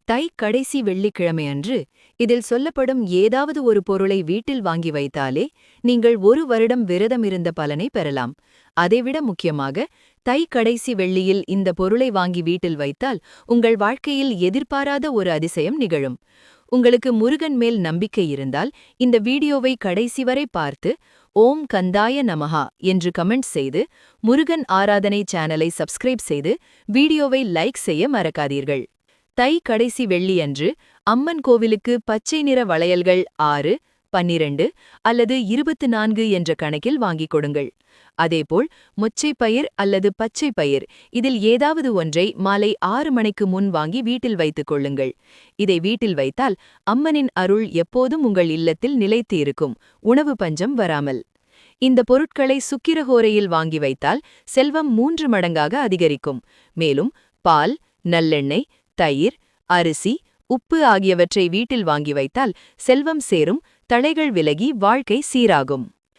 தை கடைசி வெள்ளிக்கிழமையன்று இதில் சொல்லப்படும் ஏதாவது ஒரு பொருளை வீட்டில் வாங்கி வைத்தாலே நீங்கள் ஒரு வருடம் விரதமிருந்த பலனை பெறலாம். அதைவிட முக்கியமாக தை கடைசி வெள்ளியில் இந்த பொருளை வாங்கி வீட்டில் வைத்தால் உங்கள் வாழ்க்கையில் எதிர்பாராத ஒரு அதிசயம் நிகழும். உங்களுக்கு முருகன் மேல் நம்பிக்கை இருந்தால் இந்த வீடியோவை கடைசி வரை பார்த்து ஓம் கந்தாய நமஹா என்று கமெண்ட் செய்து முருகன் ஆராதனை சேனலை சப்ஸ்கிரைப் செய்து வீடியோவை லைக் செய்ய மறக்காதீர்கள். தை கடைசி வெள்ளியன்று அம்மன் கோவிலுக்கு பச்சை நிற வளையல்கள் 6, 12 அல்லது 24 என்ற கணக்கில் வாங்கிக் கொடுங்கள். அதேபோல் மொச்சைப்பயிர் அல்லது பச்சை பயிர் இதில் ஏதாவது ஒன்றை மாலை 6 மணிக்கு முன் வாங்கி வீட்டில் வைத்துக் கொள்ளுங்கள். இதை வீட்டில் வைத்தால் அம்மனின் அருள் எப்போதும் உங்கள் இல்லத்தில் நிலைத்து இருக்கும், உணவு பஞ்சம் வராமல். இந்த பொருட்களை சுக்கிரஹோரையில் வாங்கி வைத்தால் செல்வம் 3 மடங்காக அதிகரிக்கும். மேலும் பால், நல்லெண்ணெய், தயிர், அரிசி, உப்பு ஆகியவற்றை வீட்டில் வாங்கி வைத்தால் செல்வம் சேரும், தளைகள் விலகி வாழ்க்கை சீராகும்.